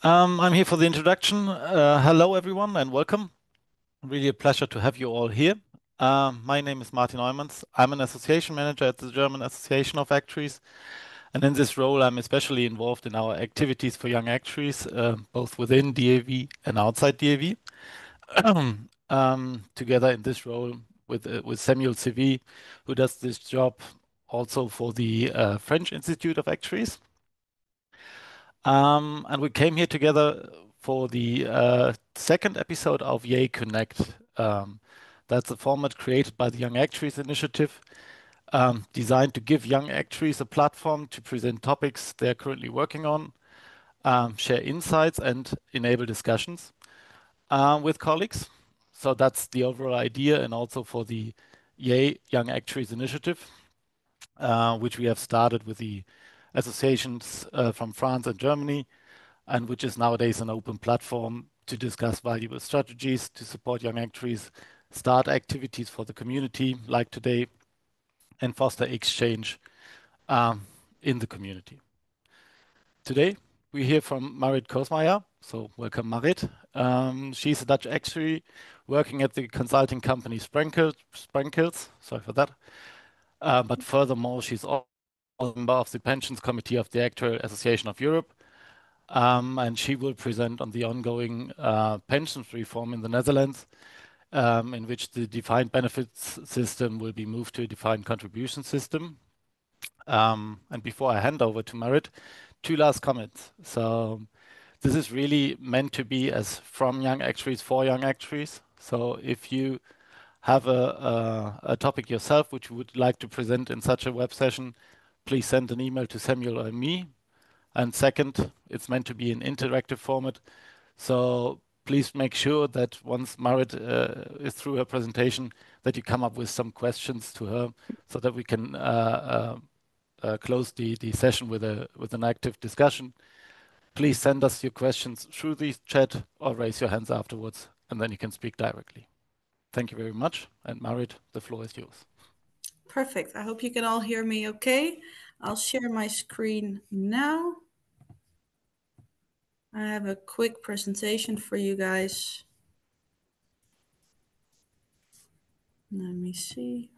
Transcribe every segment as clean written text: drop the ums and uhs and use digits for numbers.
I'm here for the introduction. Hello, everyone, and welcome. Really a pleasure to have you all here. My name is Martin Neumans. I'm an association manager at the German Association of Actuaries, and in this role, I'm especially involved in our activities for young actuaries, both within DAV and outside DAV. Together in this role with Samuel CV, who does this job also for the French Institute of Actuaries. And we came here together for the second episode of YAI Connect. That's a format created by the Young Actuaries Initiative, designed to give young actuaries a platform to present topics they're currently working on, share insights, and enable discussions with colleagues. So that's the overall idea, and also for the YAI Young Actuaries Initiative, which we have started with the associations from France and Germany, and which is nowadays an open platform to discuss valuable strategies to support young actuaries, start activities for the community like today, and foster exchange um, in the community. Today, we hear from Marit Kosmeijer. So welcome, Marit. She's a Dutch actuary working at the consulting company Sprenkels. Sorry for that. But furthermore, she's also a member of the Pensions Committee of the Actuarial Association of Europe, and she will present on the ongoing pensions reform in the Netherlands, in which the defined benefits system will be moved to a defined contribution system. And before I hand over to Marit, two last comments. So this is really meant to be as from young actuaries for young actuaries. So if you have a topic yourself which you would like to present in such a web session, please send an email to Samuel or me. And second, it's meant to be an interactive format. So please make sure that once Marit is through her presentation, that you come up with some questions to her so that we can close the session with an active discussion. Please send us your questions through the chat or raise your hands afterwards, and then you can speak directly. Thank you very much. And Marit, the floor is yours. Perfect. I hope you can all hear me okay. I'll share my screen now. I have a quick presentation for you guys. Let me see.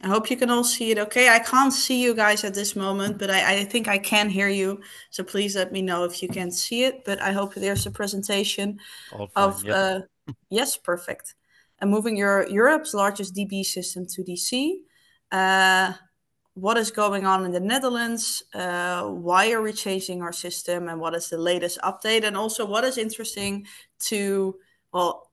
I hope you can all see it okay. I can't see you guys at this moment, but I think I can hear you. So please let me know if you can see it. But I hope there's a presentation All fine. of, Yep. yes, perfect. And moving Europe's largest DB system to DC. What is going on in the Netherlands? Why are we changing our system? And what is the latest update? And also what is interesting to, well,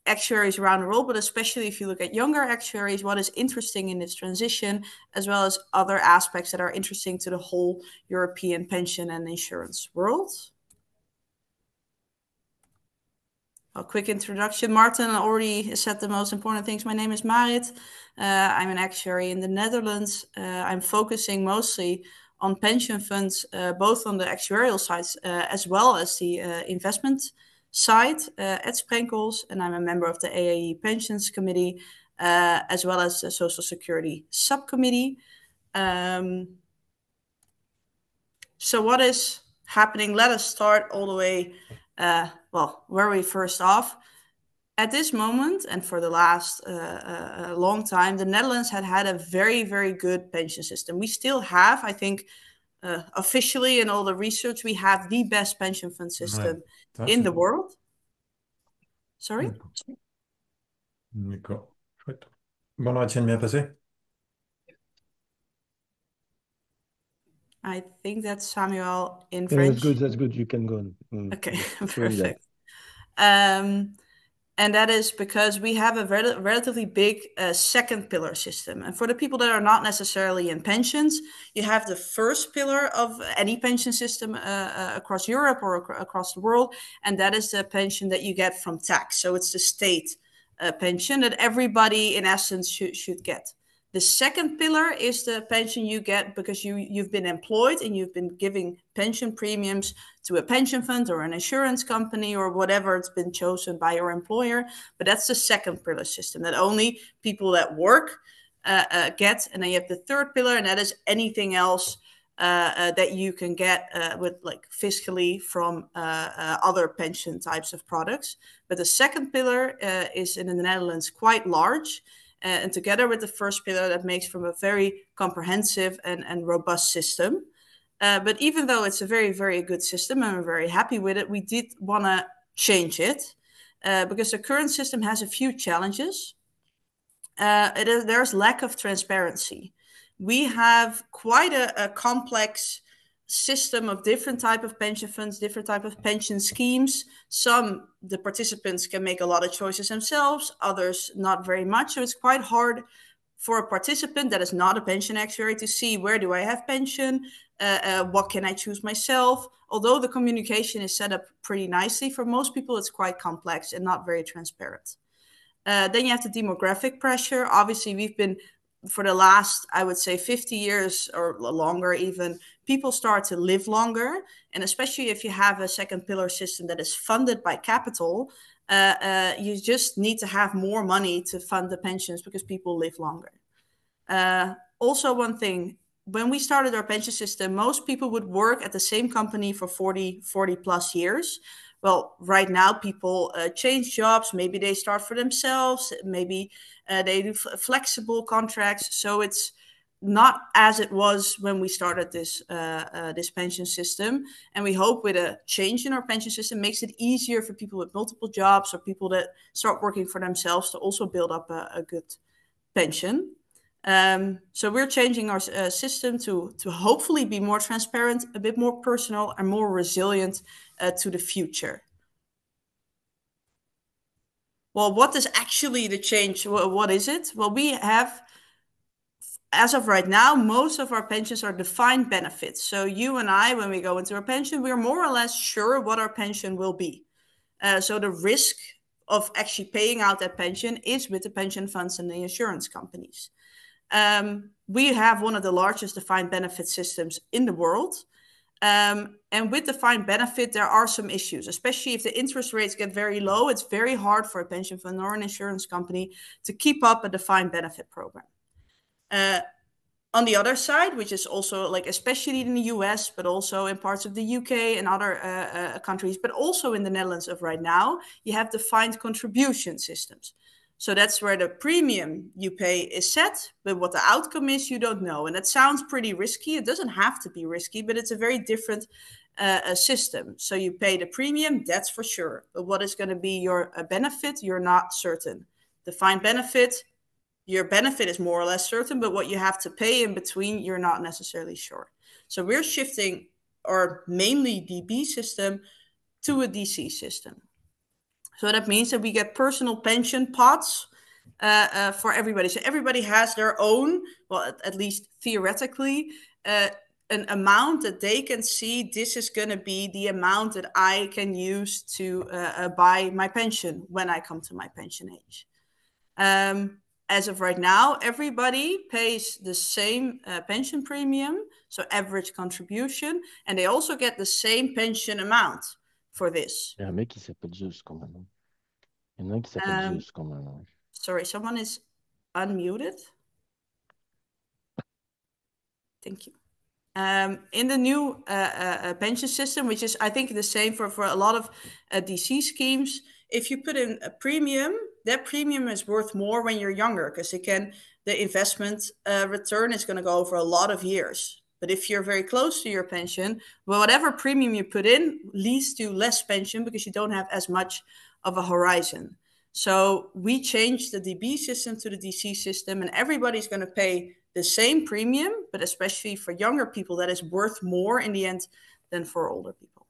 actuaries around the world, but especially if you look at younger actuaries, what is interesting in this transition, as well as other aspects that are interesting to the whole European pension and insurance world. A quick introduction. Martin already said the most important things. My name is Marit. I'm an actuary in the Netherlands. I'm focusing mostly on pension funds, both on the actuarial side as well as the investment side at Sprenkels. And I'm a member of the AAE Pensions Committee, as well as the Social Security Subcommittee. So what is happening? Let us start all the way, where we first off. At this moment, and for the last long time, the Netherlands had a very, very good pension system. We still have, I think, officially in all the research, we have the best pension fund system in the world. Sorry? D'accord. Chouette. Bon, on va bien passer. I think that's Samuel in French. That's good. You can go on. Okay, perfect. And that is because we have a relatively big second pillar system. And for the people that are not necessarily in pensions, you have the first pillar of any pension system across Europe or across the world. And that is the pension that you get from tax. So it's the state pension that everybody, in essence, should get. The second pillar is the pension you get because you've been employed and you've been giving pension premiums to a pension fund or an insurance company or whatever it's been chosen by your employer. But that's the second pillar system that only people that work get. And then you have the third pillar, and that is anything else that you can get with like fiscally from other pension types of products. But the second pillar is in the Netherlands quite large. And together with the first pillar, that makes from a very comprehensive and robust system. But even though it's a very, very good system and we're very happy with it, we did want to change it because the current system has a few challenges. There's lack of transparency. We have quite a complex system of different type of pension funds, different type of pension schemes. Some, the participants can make a lot of choices themselves, others not very much. So it's quite hard for a participant that is not a pension actuary to see where do I have pension, what can I choose myself. Although the communication is set up pretty nicely, for most people it's quite complex and not very transparent. Then you have the demographic pressure. Obviously, we've been, for the last, I would say 50 years or longer even, people start to live longer. And especially if you have a second pillar system that is funded by capital, you just need to have more money to fund the pensions because people live longer. Also, one thing, when we started our pension system, most people would work at the same company for 40 plus years. Well, right now people change jobs. Maybe they start for themselves. Maybe they do flexible contracts. So it's not as it was when we started this pension system. And we hope with a change in our pension system makes it easier for people with multiple jobs or people that start working for themselves to also build up a good pension. So we're changing our system to hopefully be more transparent, a bit more personal, and more resilient to the future. Well, what is actually the change? What is it? Well, we have, as of right now, most of our pensions are defined benefits. So you and I, when we go into our pension, we're more or less sure what our pension will be. So the risk of actually paying out that pension is with the pension funds and the insurance companies. We have one of the largest defined benefit systems in the world. And with defined benefit, there are some issues, especially if the interest rates get very low. It's very hard for a pension fund or an insurance company to keep up a defined benefit program. On the other side, which is also like, especially in the US, but also in parts of the UK and other countries, but also in the Netherlands of right now, you have defined contribution systems. So that's where the premium you pay is set, but what the outcome is, you don't know. And that sounds pretty risky. It doesn't have to be risky, but it's a very different system. So you pay the premium, that's for sure. But what is going to be your benefit, you're not certain. Defined benefit, your benefit is more or less certain, but what you have to pay in between, you're not necessarily sure. So we're shifting our mainly DB system to a DC system. So that means that we get personal pension pots for everybody. So everybody has their own, well, at least theoretically, an amount that they can see, this is going to be the amount that I can use to buy my pension when I come to my pension age. As of right now, everybody pays the same pension premium, so average contribution, and they also get the same pension amount for this. Il y a un mec qui s'appelle Zeus quand même. Il y en a un qui s'appelle Zeus quand même. Sorry, someone is unmuted. Thank you. In the new pension system, which is, I think, the same for a lot of DC schemes, if you put in a premium, that premium is worth more when you're younger because the investment return is going to go over a lot of years. But if you're very close to your pension, well, whatever premium you put in leads to less pension because you don't have as much of a horizon. So we changed the DB system to the DC system, and everybody's going to pay the same premium, but especially for younger people, that is worth more in the end than for older people.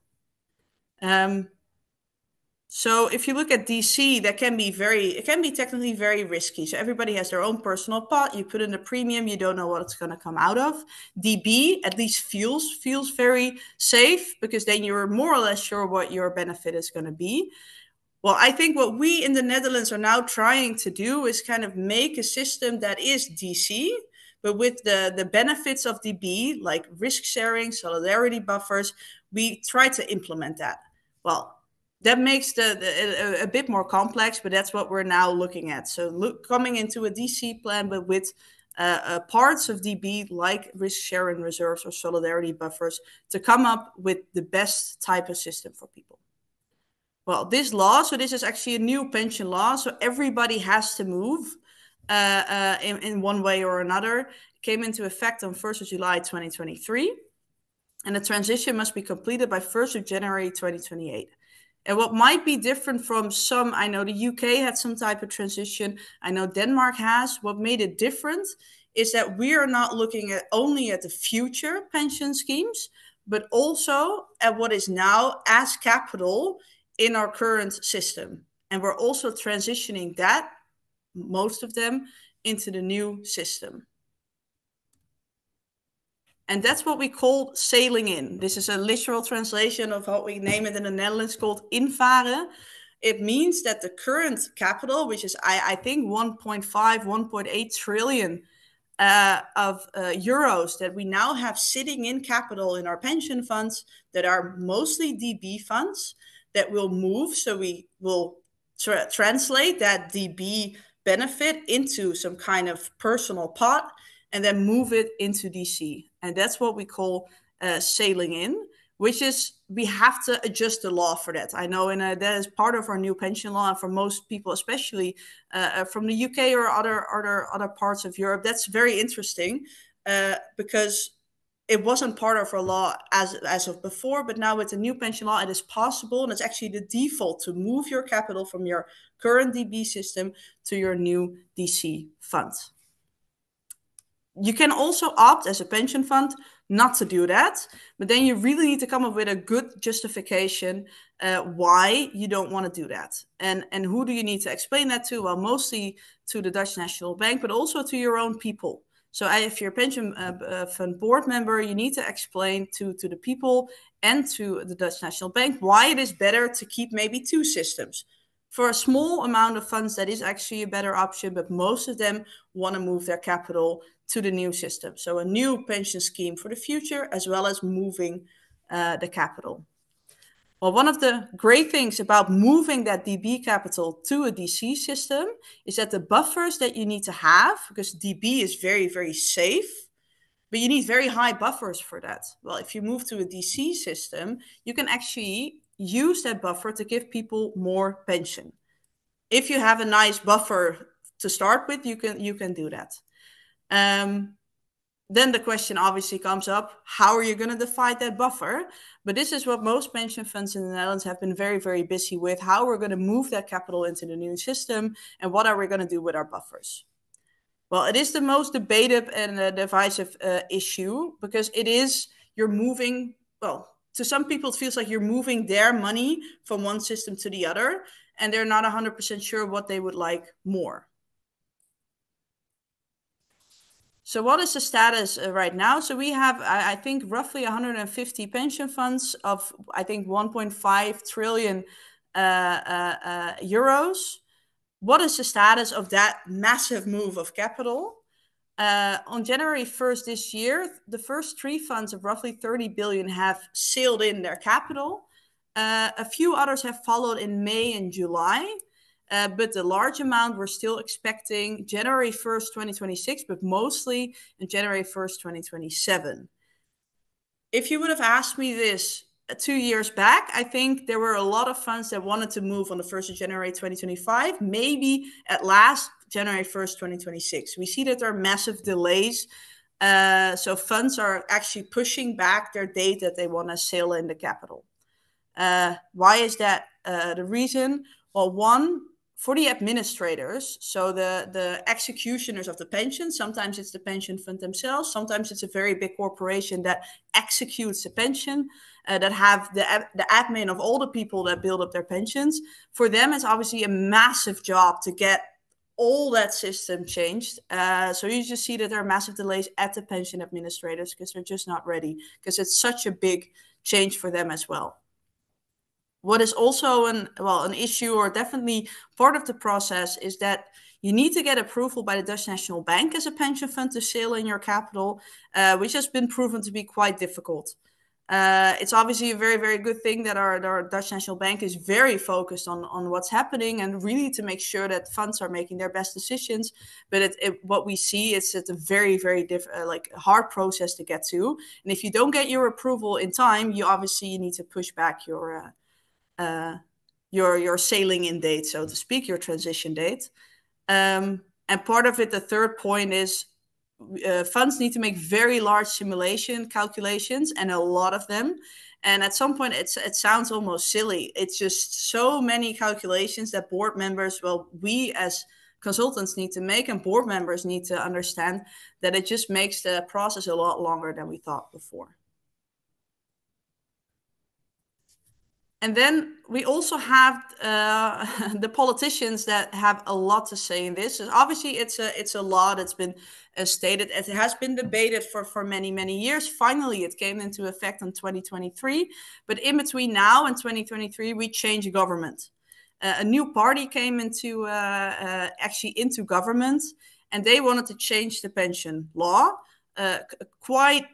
So if you look at DC, it can be technically very risky. So everybody has their own personal pot. You put in the premium, you don't know what it's going to come out of. DB at least feels very safe because then you're more or less sure what your benefit is going to be. Well, I think what we in the Netherlands are now trying to do is kind of make a system that is DC, but with the benefits of DB, like risk sharing, solidarity buffers, we try to implement that. Well, that makes a bit more complex, but that's what we're now looking at. So coming into a DC plan, but with parts of DB like risk sharing reserves or solidarity buffers to come up with the best type of system for people. Well, this law, so this is actually a new pension law, so everybody has to move in one way or another, came into effect on 1st of July 2023, and the transition must be completed by 1st of January 2028. And what might be different from some, I know the UK had some type of transition, I know Denmark has, what made it different is that we are not looking at only at the future pension schemes, but also at what is now as capital in our current system. And we're also transitioning that, most of them, into the new system. And that's what we call sailing in. This is a literal translation of what we name it in the Netherlands called invaren. It means that the current capital, which is, I think, 1.5, 1.8 trillion of euros that we now have sitting in capital in our pension funds that are mostly DB funds that will move. So we will translate that DB benefit into some kind of personal pot and then move it into DC. And that's what we call sailing in, which is we have to adjust the law for that. I know that is part of our new pension law, and for most people, especially from the UK or other parts of Europe, that's very interesting because it wasn't part of our law as of before, but now with the new pension law, it is possible, and it's actually the default to move your capital from your current DB system to your new DC fund. You can also opt as a pension fund not to do that, but then you really need to come up with a good justification why you don't want to do that. And who do you need to explain that to? Well, mostly to the Dutch National Bank, but also to your own people. So if you're a pension fund board member, you need to explain to the people and to the Dutch National Bank why it is better to keep maybe two systems. For a small amount of funds, that is actually a better option, but most of them want to move their capital to the new system. So a new pension scheme for the future, as well as moving the capital. Well, one of the great things about moving that DB capital to a DC system is that the buffers that you need to have, because DB is very, very safe, but you need very high buffers for that. Well, if you move to a DC system, you can actually use that buffer to give people more pension. If you have a nice buffer to start with, you can do that. Then the question obviously comes up, how are you going to divide that buffer? But this is what most pension funds in the Netherlands have been very, very busy with, how we're going to move that capital into the new system, and what are we going to do with our buffers? Well, it is the most debated and divisive issue, because it is, you're moving, well, to some people it feels like you're moving their money from one system to the other, and they're not 100% sure what they would like more. So what is the status right now? So we have, I think, roughly 150 pension funds of, I think, 1.5 trillion euros. What is the status of that massive move of capital? On January 1st this year, the first three funds of roughly 30 billion have sailed in their capital. A few others have followed in May and July. But the large amount we're still expecting January 1st, 2026, but mostly in January 1st, 2027. If you would have asked me this 2 years back, I think there were a lot of funds that wanted to move on the 1st of January 2025, maybe at last January 1st, 2026. We see that there are massive delays. So funds are actually pushing back their date that they want to sail in the capital. Why is that the reason? Well, one, for the administrators, so the executioners of the pension, sometimes it's the pension fund themselves, sometimes it's a very big corporation that executes the pension, that have the admin of all the people that build up their pensions. For them, it's obviously a massive job to get all that system changed. So you just see that there are massive delays at the pension administrators because they're just not ready, because it's such a big change for them as well. What is also an issue, or definitely part of the process, is that you need to get approval by the Dutch National Bank as a pension fund to sail in your capital, which has been proven to be quite difficult. It's obviously a very, very good thing that our Dutch National Bank is very focused on what's happening and really to make sure that funds are making their best decisions. But what we see is it's a very, very hard process to get to. And if you don't get your approval in time, you obviously need to push back your sailing in date, so to speak, your transition date. And part of it, the third point is funds need to make very large simulation calculations, and a lot of them. And at some point, it sounds almost silly. It's just so many calculations that board members, we as consultants need to make, and board members need to understand that it just makes the process a lot longer than we thought before. And then we also have the politicians that have a lot to say in this. And obviously, it's a law that's been stated. It has been debated for many, many years. Finally, it came into effect in 2023. But in between now and 2023, we changed government. A new party came into government, and they wanted to change the pension law. Quite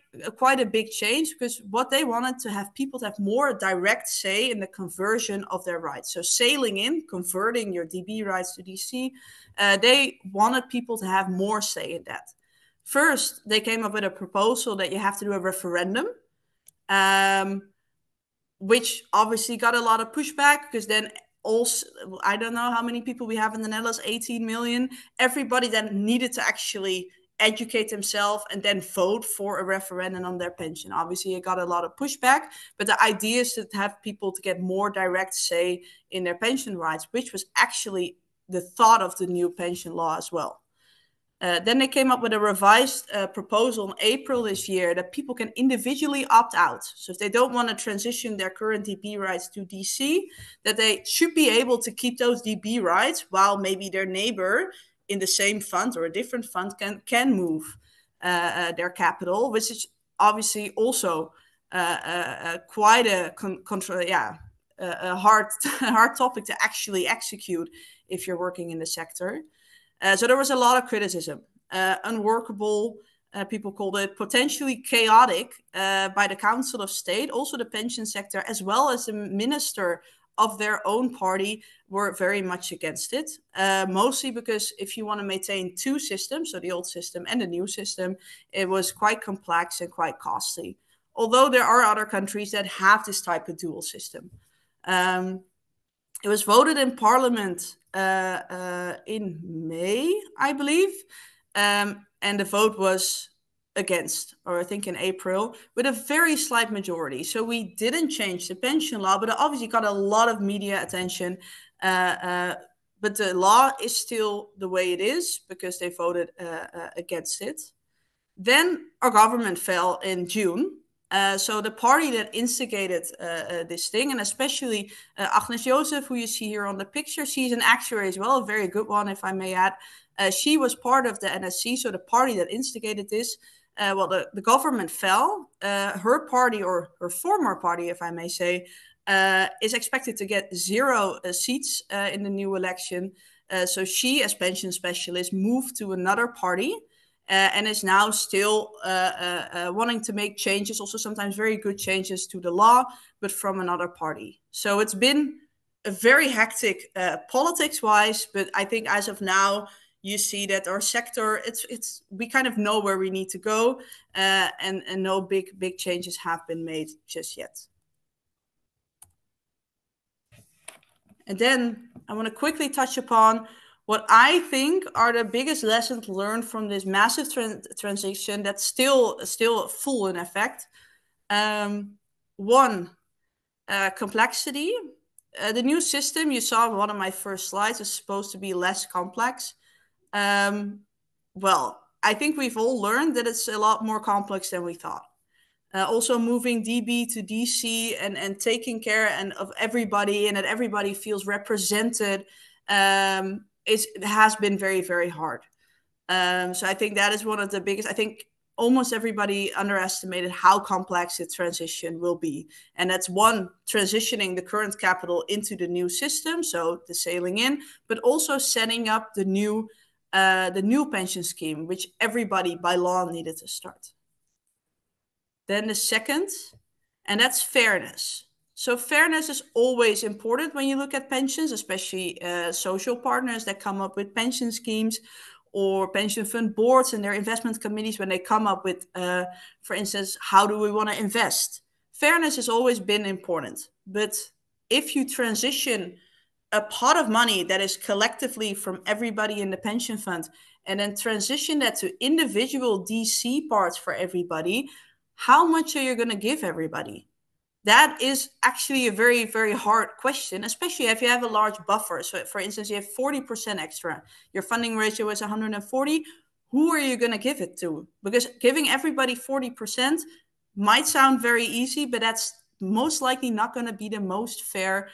a big change, because what they wanted to have people to have more direct say in the conversion of their rights. So sailing in, converting your DB rights to DC, they wanted people to have more say in that. First, they came up with a proposal that you have to do a referendum, which obviously got a lot of pushback, because then also, I don't know how many people we have in the Netherlands, 18 million. Everybody then needed to actually educate themselves and then vote for a referendum on their pension. Obviously, it got a lot of pushback, but the idea is to have people to get more direct say in their pension rights, which was actually the thought of the new pension law as well. Then they came up with a revised proposal in April this year that people can individually opt out. So if they don't want to transition their current DB rights to DC, that they should be able to keep those DB rights while maybe their neighbor in the same fund or a different fund can move their capital, which is obviously also quite a hard topic to actually execute if you're working in the sector. So there was a lot of criticism, unworkable. People called it potentially chaotic by the Council of State. Also, the pension sector, as well as the minister of their own party, were very much against it. Mostly because if you want to maintain two systems, so the old system and the new system, it was quite complex and quite costly. Although there are other countries that have this type of dual system. It was voted in Parliament in May, I believe, and the vote was against, or I think in April, with a very slight majority. So we didn't change the pension law, but it obviously got a lot of media attention. But the law is still the way it is because they voted against it. Then our government fell in June. So the party that instigated this thing, and especially Agnes Joseph, who you see here on the picture, she's an actuary as well, a very good one, if I may add. She was part of the NSC, so the party that instigated this. The government fell. Her party, or her former party, if I may say, is expected to get 0 seats in the new election. So she, as pension specialist, moved to another party. And is now still wanting to make changes, also sometimes very good changes to the law, but from another party. So it's been a very hectic politics-wise, but I think as of now, you see that our sector, we kind of know where we need to go, and no big changes have been made just yet. And then I want to quickly touch upon what I think are the biggest lessons learned from this massive transition that's still full in effect. One, complexity. The new system you saw in one of my first slides is supposed to be less complex. Well, I think we've all learned that it's a lot more complex than we thought. Also moving DB to DC and taking care of everybody, and that everybody feels represented, it has been very, very hard. So I think that is one of the biggest. I think almost everybody underestimated how complex the transition will be. And that's one, transitioning the current capital into the new system, so the sailing in, but also setting up the new pension scheme, which everybody by law needed to start. Then the second, and that's fairness. So fairness is always important when you look at pensions, especially social partners that come up with pension schemes, or pension fund boards and their investment committees when they come up with, for instance, how do we want to invest? Fairness has always been important. But if you transition a pot of money that is collectively from everybody in the pension fund and then transition that to individual DC parts for everybody, how much are you going to give everybody? That is actually a very, very hard question, especially if you have a large buffer. So for instance, you have 40% extra, your funding ratio is 140. Who are you going to give it to? Because giving everybody 40% might sound very easy, but that's most likely not going to be the most fair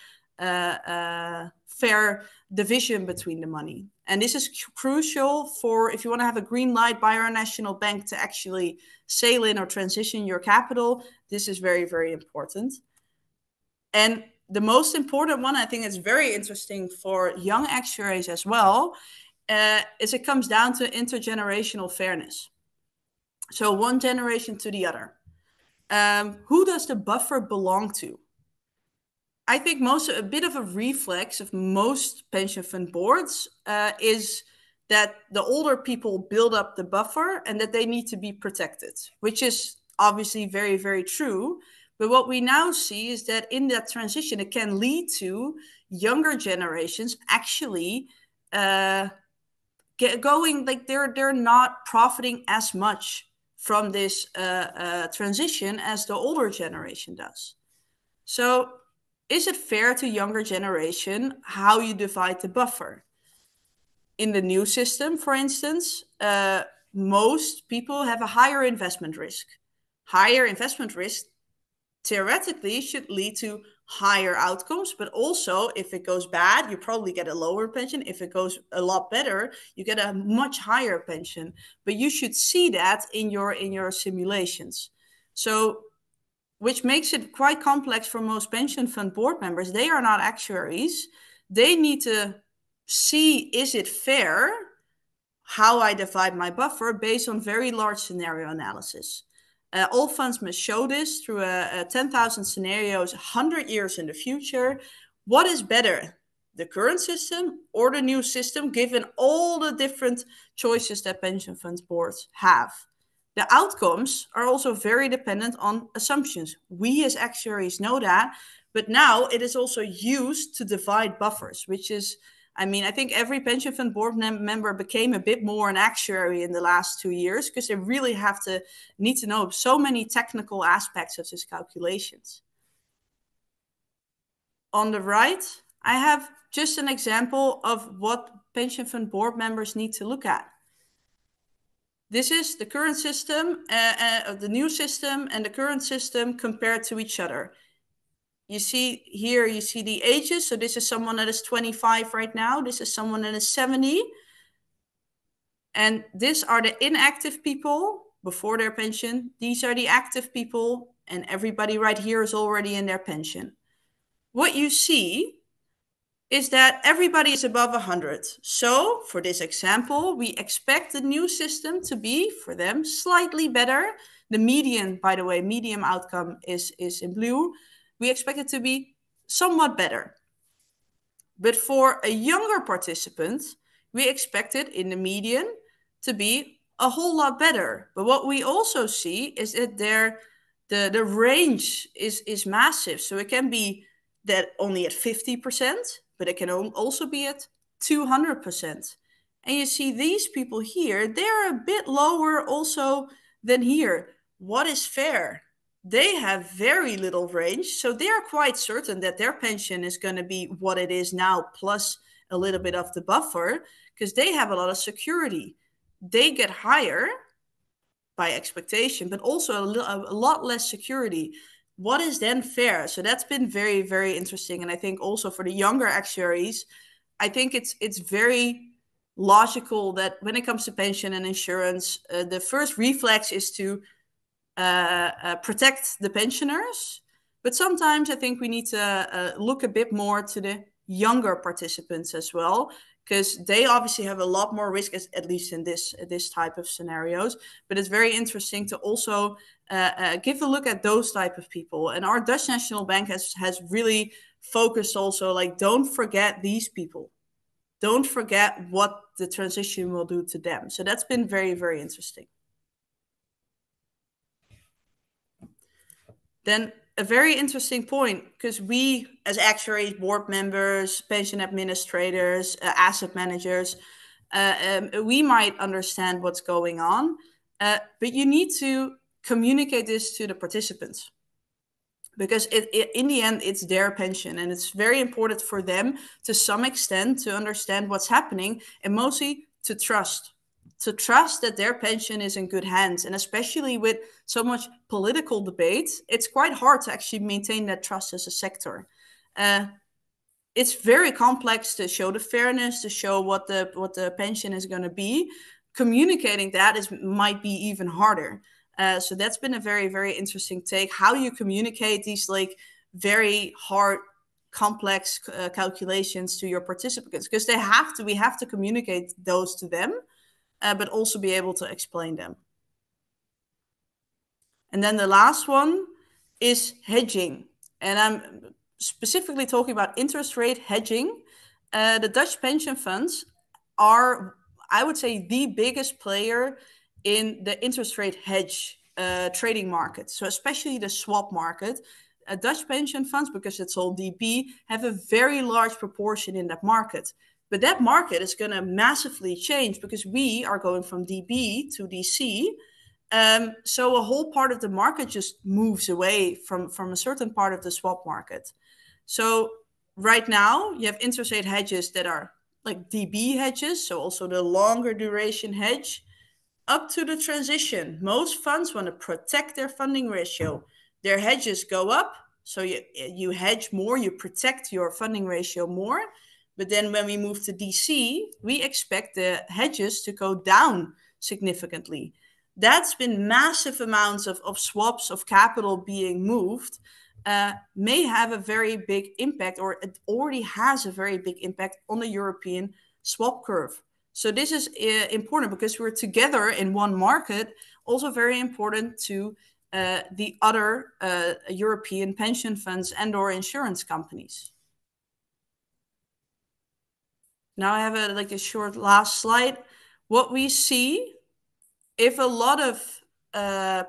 division between the money. And this is crucial for if you want to have a green light by our national bank to actually sail in or transition your capital. This is very, very important. And the most important one, I think it's very interesting for young actuaries as well, is it comes down to intergenerational fairness. So one generation to the other. Who does the buffer belong to? I think a bit of a reflex of most pension fund boards is that the older people build up the buffer and that they need to be protected, which is obviously very, very true. But what we now see is that in that transition, it can lead to younger generations actually going like they're not profiting as much from this transition as the older generation does. So is it fair to younger generation how you divide the buffer? In the new system, for instance, most people have a higher investment risk. Higher investment risk theoretically should lead to higher outcomes, but also if it goes bad, you probably get a lower pension. If it goes a lot better, you get a much higher pension. But you should see that in your simulations. So which makes it quite complex for most pension fund board members. They are not actuaries. They need to see, is it fair how I divide my buffer based on very large scenario analysis. All funds must show this through a 10,000 scenarios, 100 years in the future. What is better, the current system or the new system, given all the different choices that pension fund boards have? The outcomes are also very dependent on assumptions. We as actuaries know that, but now it is also used to divide buffers, which is, I mean, I think every pension fund board member became a bit more an actuary in the last 2 years because they really need to know so many technical aspects of these calculations. On the right, I have just an example of what pension fund board members need to look at. This is the current system, the new system and the current system compared to each other. You see here, you see the ages. So this is someone that is 25 right now. This is someone that is 70. And these are the inactive people before their pension. These are the active people. And everybody right here is already in their pension. What you see is that everybody is above 100. So for this example, we expect the new system to be, for them, slightly better. The median, by the way, median outcome is in blue. We expect it to be somewhat better. But for a younger participant, we expect it in the median to be a whole lot better. But what we also see is that the range is massive. So it can be that only at 50%, but it can also be at 200%. And you see these people here, they're a bit lower also than here. What is fair? They have very little range, so they're quite certain that their pension is going to be what it is now, plus a little bit of the buffer, because they have a lot of security. They get higher by expectation, but also a lot less security. What is then fair? So that's been very, very interesting. And I think also for the younger actuaries, I think it's very logical that when it comes to pension and insurance, the first reflex is to protect the pensioners. But sometimes I think we need to look a bit more to the younger participants as well, because they obviously have a lot more risk, at least in this type of scenarios. But it's very interesting to also give a look at those type of people. And our Dutch National Bank has really focused also, like, don't forget these people. Don't forget what the transition will do to them. So that's been very, very interesting. Then a very interesting point, because we as actuaries, board members, pension administrators, asset managers, we might understand what's going on, but you need to communicate this to the participants, because in the end, it's their pension, and it's very important for them to some extent to understand what's happening, and mostly to trust that their pension is in good hands. And especially with so much political debate, it's quite hard to actually maintain that trust as a sector. It's very complex to show the fairness, to show what the pension is going to be. Communicating that might be even harder. So that's been a very, very interesting take, how you communicate these like very hard, complex calculations to your participants, because we have to communicate those to them, but also be able to explain them. And then the last one is hedging. And I'm specifically talking about interest rate hedging. The Dutch pension funds are, I would say, the biggest player in the interest rate hedge trading market. So especially the swap market. Dutch pension funds, because it's all DB, have a very large proportion in that market. But that market is going to massively change because we are going from DB to DC. So a whole part of the market just moves away from a certain part of the swap market. So right now you have interest rate hedges that are like DB hedges, so also the longer duration hedge, up to the transition. Most funds want to protect their funding ratio. Their hedges go up, so you hedge more, you protect your funding ratio more. But then when we move to DC, we expect the hedges to go down significantly. That's been massive amounts of swaps of capital being moved, may have a very big impact, or it already has a very big impact on the European swap curve. So this is important because we're together in one market, also very important to the other European pension funds and or insurance companies. Now I have a short last slide. What we see, if a lot of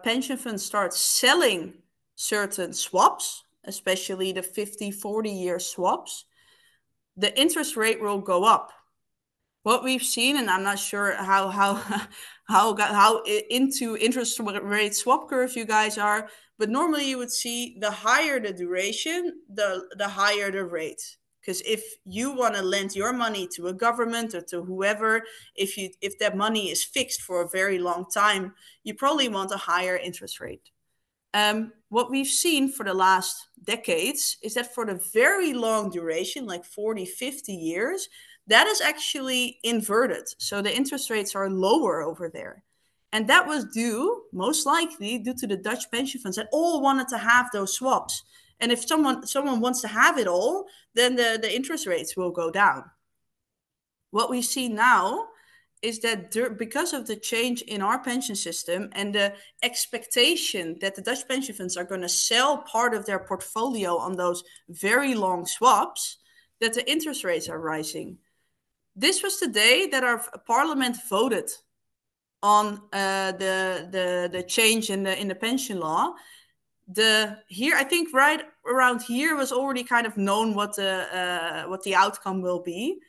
pension funds start selling certain swaps, especially the 50-40-year swaps, the interest rate will go up. What we've seen, and I'm not sure how into interest rate swap curves you guys are, but normally you would see the higher the duration, the higher the rate. Because if you want to lend your money to a government or to whoever, if that money is fixed for a very long time, you probably want a higher interest rate. What we've seen for the last decades is that for the very long duration, like 40, 50 years, that is actually inverted. So the interest rates are lower over there. And that was most likely due to the Dutch pension funds that all wanted to have those swaps. And if someone wants to have it all, then the interest rates will go down. What we see now is that because of the change in our pension system and the expectation that the Dutch pension funds are going to sell part of their portfolio on those very long swaps, that the interest rates are rising. This was the day that our parliament voted on the change in the pension law. Here, I think right around here was already kind of known what the outcome will be.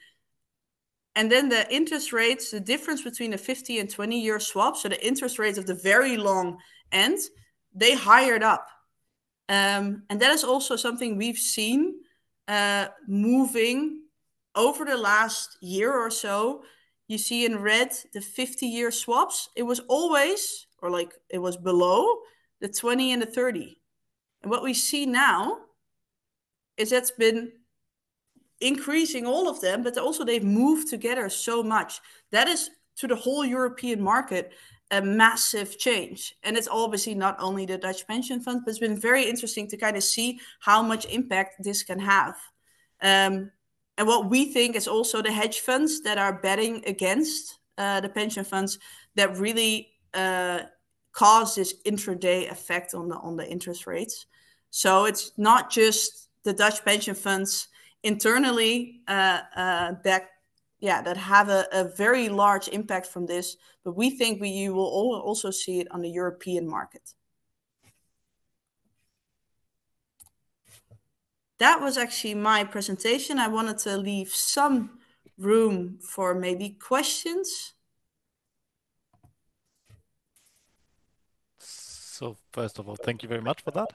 And then the interest rates, the difference between a 50 and 20-year swap, so the interest rates of the very long end, they hired up. And that is also something we've seen moving over the last year or so. You see in red the 50-year swaps. It was always, it was below the 20 and the 30. And what we see now is that's been increasing all of them, but also they've moved together so much. That is, to the whole European market, a massive change. And it's obviously not only the Dutch pension fund, but it's been very interesting to kind of see how much impact this can have. And what we think is also the hedge funds that are betting against the pension funds that really cause this intraday effect on the interest rates. So it's not just the Dutch pension funds internally that have a very large impact from this, but we think you will also see it on the European market. That was actually my presentation. I wanted to leave some room for maybe questions. So first of all, thank you very much for that.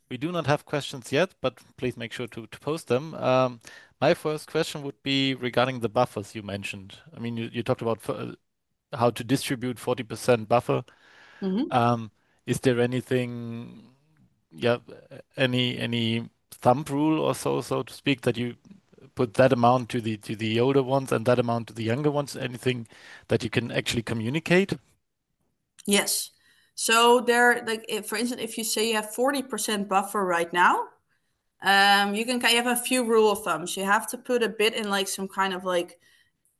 We do not have questions yet, but please make sure to post them. My first question would be regarding the buffers you mentioned. I mean, you talked about how to distribute 40% buffer. Is there anything, any thumb rule or so to speak, that you put that amount to the older ones and that amount to the younger ones? Anything that you can actually communicate? Yes. So there, for instance, if you say you have 40% buffer right now, you have a few rule of thumbs. You have to put a bit in like some kind of like,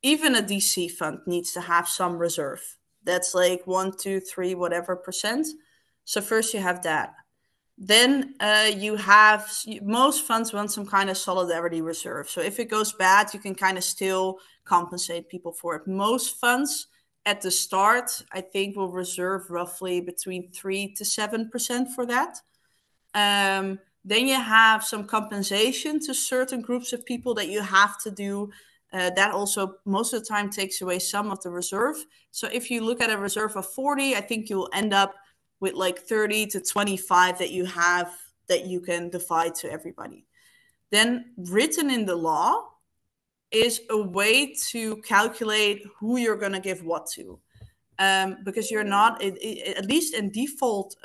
even a DC fund needs to have some reserve. That's like 1, 2, 3, whatever percent. So first you have that. Then most funds want some kind of solidarity reserve. So if it goes bad, you can kind of still compensate people for it. Most funds at the start, I think, will reserve roughly between 3 to 7% for that. Then you have some compensation to certain groups of people that you have to do. That also most of the time takes away some of the reserve. So if you look at a reserve of 40, I think you'll end up with like 30 to 25 that you have that you can divide to everybody. Then written in the law is a way to calculate who you're going to give what to. Because you're not, at least in default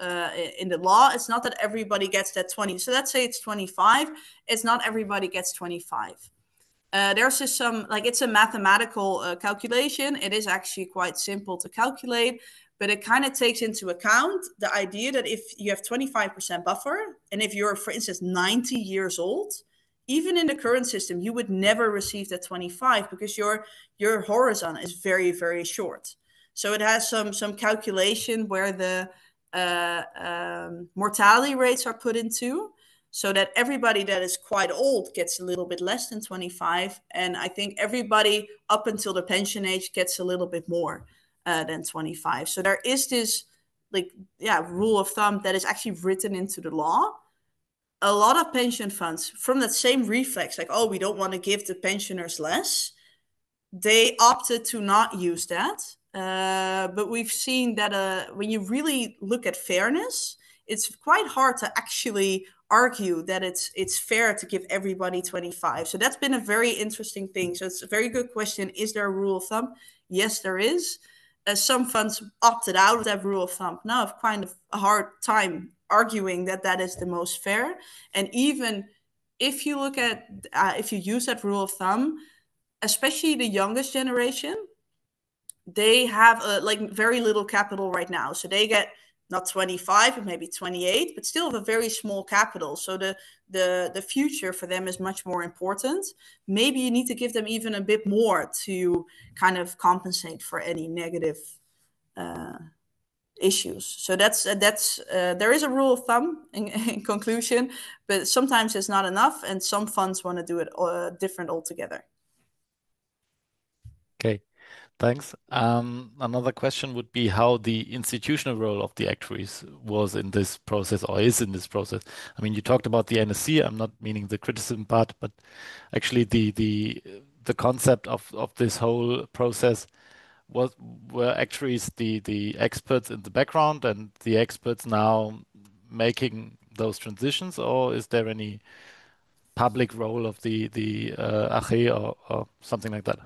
in the law, it's not that everybody gets that 20. So let's say it's 25. It's not everybody gets 25. There's just some, like, it's a mathematical calculation. It is actually quite simple to calculate, but it kind of takes into account the idea that if you have 25% buffer, and if you're, for instance, 90 years old, even in the current system, you would never receive that 25 because your horizon is very, very short. So it has some calculation where the mortality rates are put into, so that everybody that is quite old gets a little bit less than 25. And I think everybody up until the pension age gets a little bit more than 25. So there is this rule of thumb that is actually written into the law. A lot of pension funds, from that same reflex, like, oh, we don't want to give the pensioners less, they opted to not use that. But we've seen that when you really look at fairness, it's quite hard to actually argue that it's fair to give everybody 25. So that's been a very interesting thing. So it's a very good question. Is there a rule of thumb? Yes, there is. Some funds opted out of that rule of thumb. Now I've kind of a hard time arguing that is the most fair. And even if you look at, if you use that rule of thumb, especially the youngest generation, they have very little capital right now. So they get not 25, but maybe 28, but still have a very small capital. So the future for them is much more important. Maybe you need to give them even a bit more to kind of compensate for any negative issues. So that's there is a rule of thumb in conclusion, but sometimes it's not enough, and some funds want to do it different altogether. Okay, thanks. Another question would be how the institutional role of the actuaries was in this process or is in this process. I mean, you talked about the NSC. I'm not meaning the criticism part, but actually the concept of this whole process were actuaries the experts in the background and the experts now making those transitions, or is there any public role of the AG or something like that?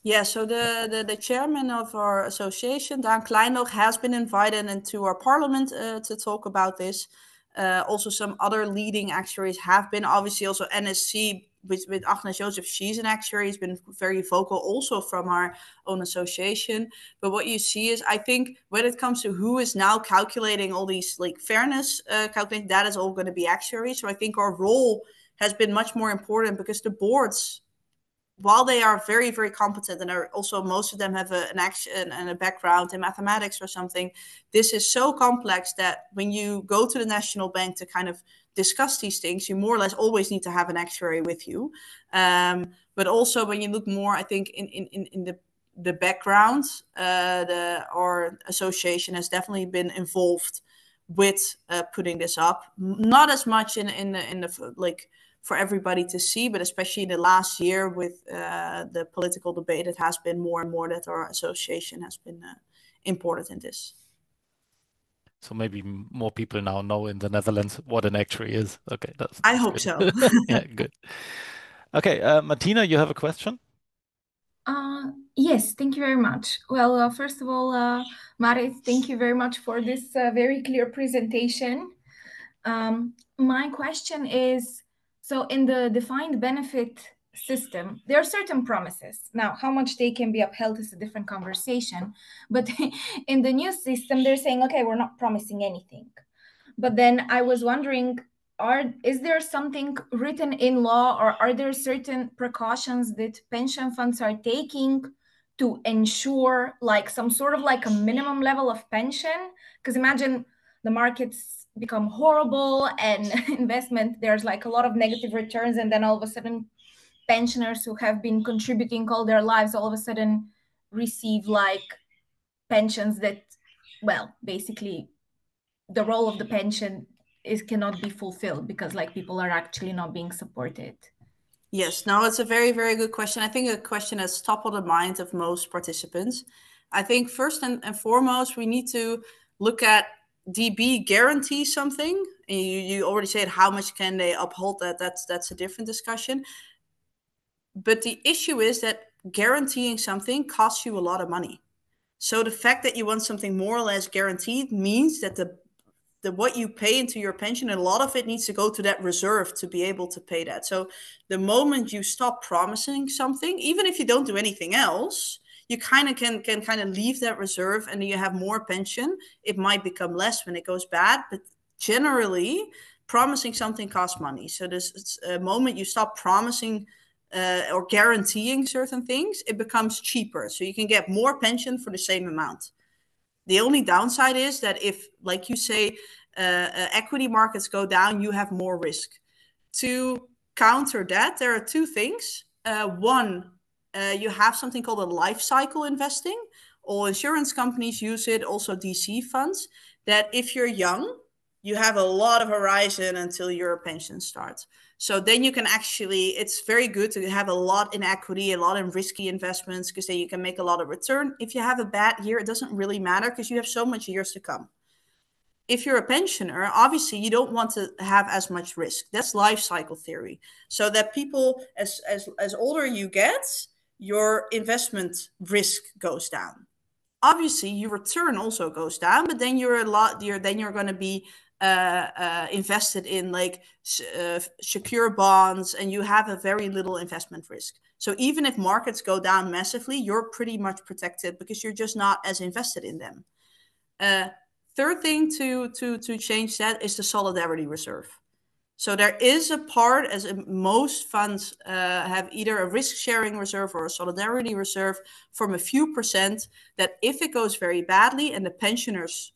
Yeah, so the chairman of our association, Daan Kleinoog, has been invited into our parliament to talk about this. Also, some other leading actuaries have been. Obviously, also NSC with Agnes Joseph, she's an actuary, has been very vocal also from our own association. But what you see is, I think when it comes to who is now calculating all these like fairness calculations, that is all going to be actuaries. So I think our role has been much more important, because the boards, while they are very, very competent, and are also, most of them have an action and a background in mathematics or something, this is so complex that when you go to the national bank to kind of discuss these things, you more or less always need to have an actuary with you. But also when you look more, I think in the background, our association has definitely been involved with putting this up. Not as much in the like for everybody to see, but especially in the last year with the political debate, it has been more and more that our association has been important in this. So maybe more people now know in the Netherlands what an actuary is. Okay, I hope good. so. Yeah, good. Okay, Martina, you have a question? Yes, thank you very much. Well, first of all, Marit, thank you very much for this very clear presentation. My question is, so in the defined benefit system, there are certain promises. Now, how much they can be upheld is a different conversation. But in the new system, they're saying, okay, we're not promising anything. But then I was wondering, is there something written in law, or are there certain precautions that pension funds are taking to ensure like some sort of like a minimum level of pension? Because imagine the markets become horrible and investment, there's like a lot of negative returns, and then all of a sudden pensioners who have been contributing all their lives all of a sudden receive like pensions that, well, basically the role of the pension cannot be fulfilled because like people are actually not being supported. Yes, no, it's a very, very good question. I think a question that's top of the mind of most participants. I think first and foremost, we need to look at DB guarantees something. And you already said how much can they uphold that. That's a different discussion. But the issue is that guaranteeing something costs you a lot of money. So the fact that you want something more or less guaranteed means that the what you pay into your pension, a lot of it needs to go to that reserve to be able to pay that. So the moment you stop promising something, even if you don't do anything else, you kind of can kind of leave that reserve, and you have more pension. It might become less when it goes bad, but generally promising something costs money. So this moment you stop promising or guaranteeing certain things, it becomes cheaper. So you can get more pension for the same amount. The only downside is that if, like you say, equity markets go down, you have more risk. To counter that, there are two things. One, you have something called a life cycle investing. All insurance companies use it, also DC funds, that if you're young, you have a lot of horizon until your pension starts. So then you can actually, it's very good to have a lot in equity, a lot in risky investments, because then you can make a lot of return. If you have a bad year, it doesn't really matter because you have so much years to come. If you're a pensioner, obviously you don't want to have as much risk. That's life cycle theory. So that people, as older you get, your investment risk goes down. Obviously, your return also goes down, but then you're going to be invested in like secure bonds, and you have a very little investment risk. So even if markets go down massively, you're pretty much protected because you're just not as invested in them. Third thing to change that is the solidarity reserve. So there is a part, as most funds have either a risk sharing reserve or a solidarity reserve from a few percent, that if it goes very badly and the pensioners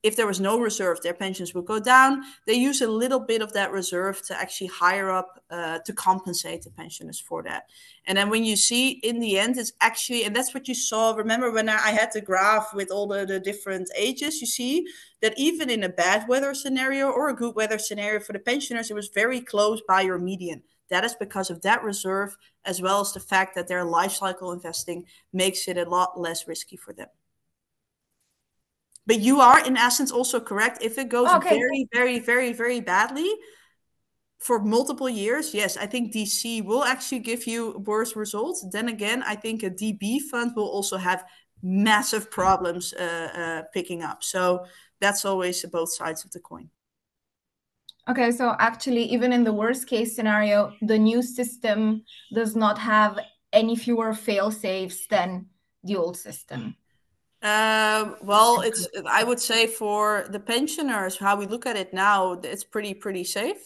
if there was no reserve, their pensions would go down. They use a little bit of that reserve to actually hire up to compensate the pensioners for that. And then when you see in the end, it's actually, and that's what you saw. Remember when I had the graph with all the different ages, you see that even in a bad weather scenario or a good weather scenario for the pensioners, it was very close by your median. That is because of that reserve, as well as the fact that their life cycle investing makes it a lot less risky for them. But you are, in essence, also correct. If it goes very, very, very, very badly for multiple years, yes, I think DC will actually give you worse results. Then again, I think a DB fund will also have massive problems picking up. So that's always both sides of the coin. Okay, so actually, even in the worst case scenario, the new system does not have any fewer fail safes than the old system. Well, I would say for the pensioners, how we look at it now, it's pretty safe.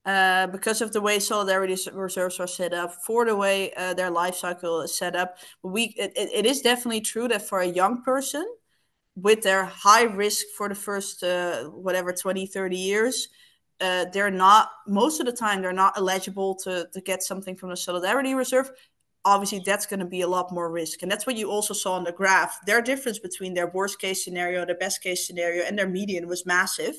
Because of the way solidarity reserves are set up, for the way their life cycle is set up, it is definitely true that for a young person with their high risk for the first 20, 30 years, they're not, most of the time they're not eligible to get something from the solidarity reserve. Obviously that's going to be a lot more risk, and that's what you also saw on the graph. Their difference between their worst case scenario, their best case scenario, and their median was massive,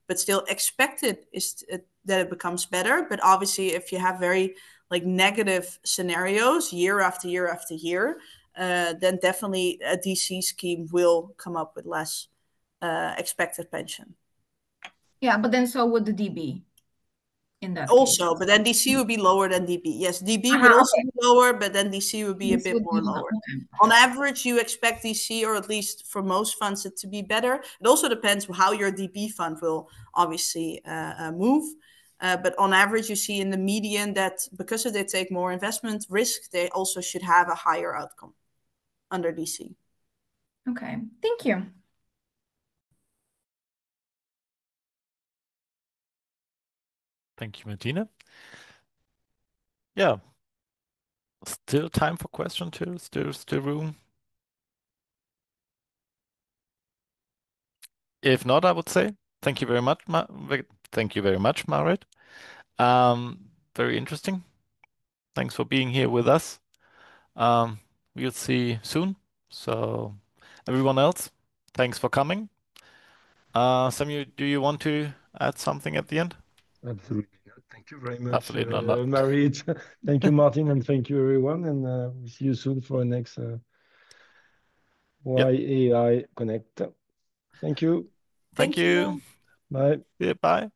but still expected is that it becomes better. But obviously if you have very like negative scenarios year after year after year, then definitely a DC scheme will come up with less expected pension. Yeah, but then so would the DB in that Also, case. but then DC would be lower than DB. Yes, DB would Uh-huh, also okay. be lower, but then DC would be a This bit would more be lower. okay. On average, you expect DC, or at least for most funds, it to be better. It also depends how your DB fund will obviously move. But on average, you see in the median that because they take more investment risk, they also should have a higher outcome under DC. Okay, thank you. Thank you, Martina. Yeah. Still time for question two. Still room. If not, I would say thank you very much. Thank you very much, Marit. Very interesting. Thanks for being here with us. We'll see soon. So everyone else, thanks for coming. Samuel, do you want to add something at the end? Absolutely not. Thank you very much, Absolutely not. Marit. Thank you, Martin, and thank you, everyone. And we'll see you soon for the next Yep. YAI Connect. Thank you. Thank you. you. Bye. Yeah, bye.